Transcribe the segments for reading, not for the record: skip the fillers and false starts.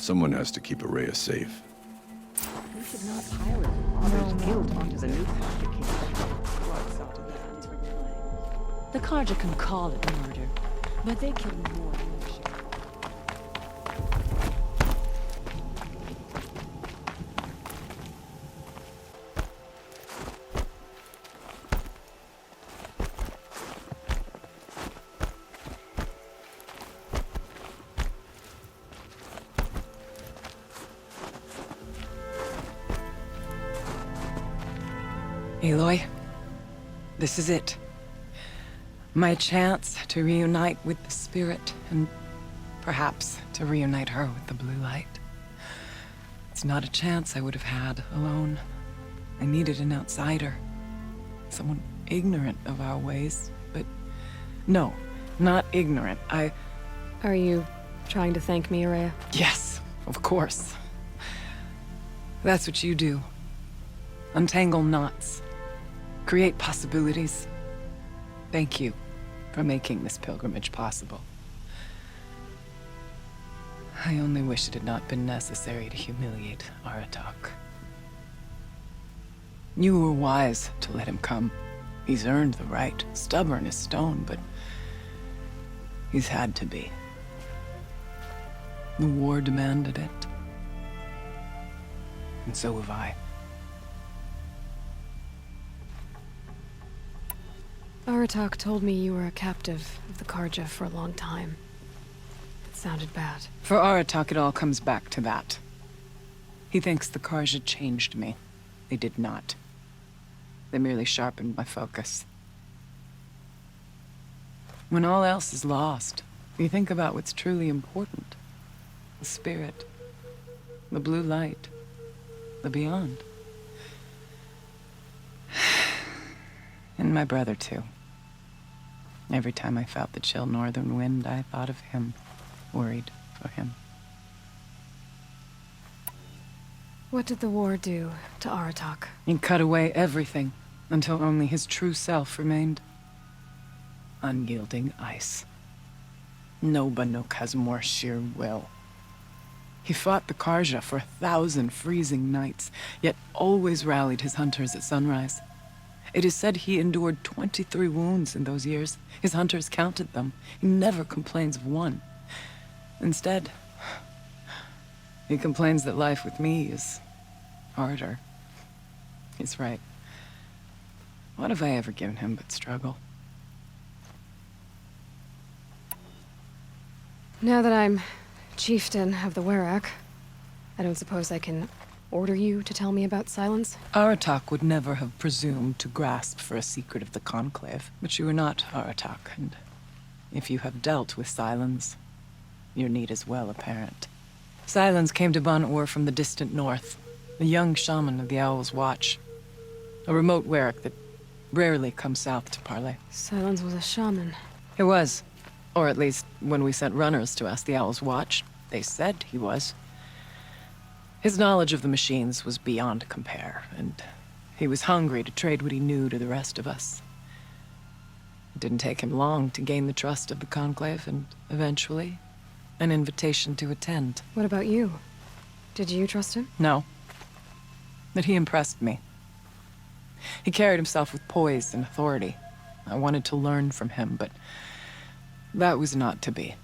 Someone has to keep Araya safe. We should not pilot others' guilt onto the new Karja King. What's up to that? The Karja can call it murder, but they killed more innocent. Aloy, this is it. My chance to reunite with the Spirit, and perhaps to reunite her with the blue light. It's not a chance I would have had alone. I needed an outsider. Someone ignorant of our ways, but no, not ignorant. Are you trying to thank me, Araya? Yes, of course. That's what you do. Untangle knots. Create possibilities. Thank you for making this pilgrimage possible. I only wish it had not been necessary to humiliate Aratak. You were wise to let him come. He's earned the right, stubborn as stone, but he's had to be. The war demanded it. And so have I. Aratak told me you were a captive of the Karja for a long time. It sounded bad. For Aratak, it all comes back to that. He thinks the Karja changed me. They did not. They merely sharpened my focus. When all else is lost, you think about what's truly important. The Spirit. The blue light. The beyond. And my brother, too. Every time I felt the chill northern wind, I thought of him, worried for him. What did the war do to Aratak? He cut away everything, until only his true self remained. Unyielding ice. No Banuk has more sheer will. He fought the Karja for 1,000 freezing nights, yet always rallied his hunters at sunrise. It is said he endured 23 wounds in those years. His hunters counted them. He never complains of one. Instead, he complains that life with me is harder. He's right. What have I ever given him but struggle? Now that I'm chieftain of the Werak, I don't suppose I can order you to tell me about Silence? Aratak would never have presumed to grasp for a secret of the Conclave, but you are not Aratak, and if you have dealt with Silence, your need is well apparent. Silence came to Ban-Ur from the distant north, a young shaman of the Owl's Watch, a remote Werak that rarely comes south to parley. Silence was a shaman. He was, or at least when we sent runners to ask the Owl's Watch, they said he was. His knowledge of the machines was beyond compare, and he was hungry to trade what he knew to the rest of us. It didn't take him long to gain the trust of the Conclave, and eventually, an invitation to attend. What about you? Did you trust him? No. But he impressed me. He carried himself with poise and authority. I wanted to learn from him, but that was not to be.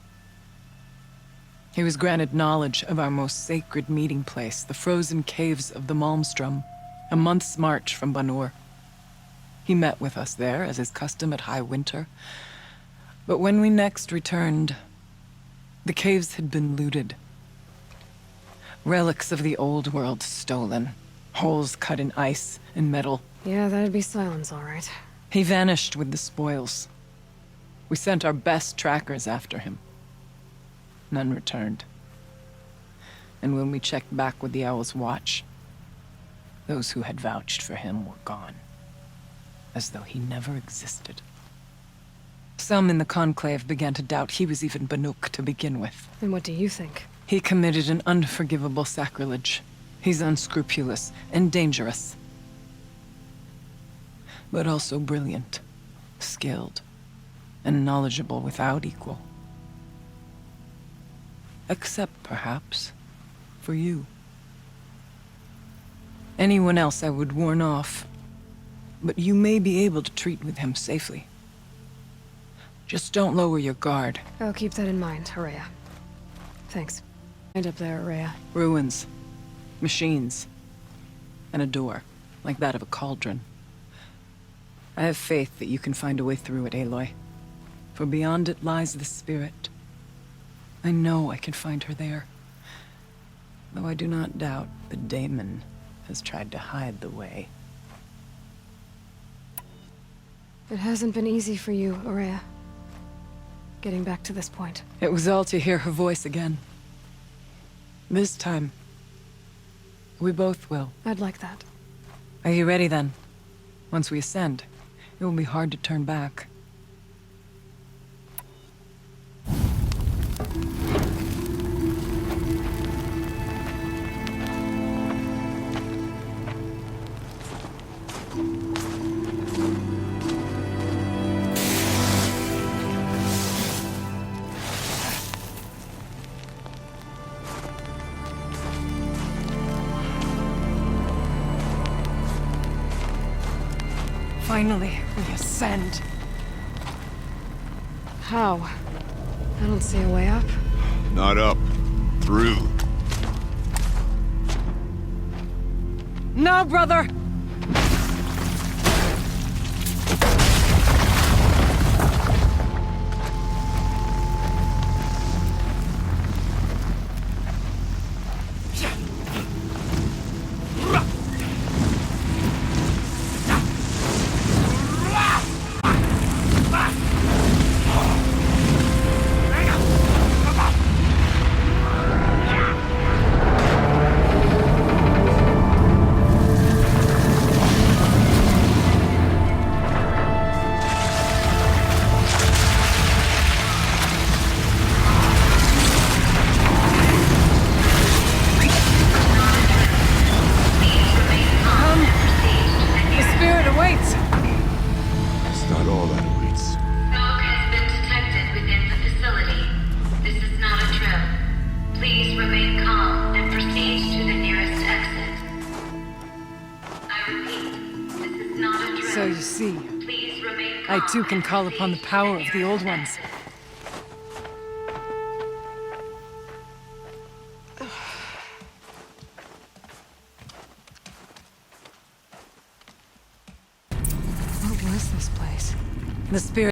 He was granted knowledge of our most sacred meeting place, the frozen caves of the Malmstrom, a month's march from Ban-Ur. He met with us there, as is custom at high winter. But when we next returned, the caves had been looted. Relics of the old world stolen. Holes cut in ice and metal. Yeah, that'd be Silence, all right. He vanished with the spoils. We sent our best trackers after him. None returned. And when we checked back with the Owl's Watch, those who had vouched for him were gone. As though he never existed. Some in the Conclave began to doubt he was even Banuk to begin with. And what do you think? He committed an unforgivable sacrilege. He's unscrupulous and dangerous. But also brilliant, skilled, and knowledgeable without equal. Except, perhaps, for you. Anyone else I would warn off, but you may be able to treat with him safely. Just don't lower your guard. I'll keep that in mind, Araya. Thanks. End up there, Araya. Ruins, machines, and a door, like that of a cauldron. I have faith that you can find a way through it, Aloy. For beyond it lies the spirit. I know I can find her there. Though I do not doubt the daemon has tried to hide the way. It hasn't been easy for you, Araya. Getting back to this point. It was all to hear her voice again. This time, we both will. I'd like that. Are you ready then? Once we ascend, it will be hard to turn back. Finally, we ascend. How? I don't see a way up. Not up. Through. No, brother! So you see, I too can call upon the power of the Old Ones. What was this place? The spirit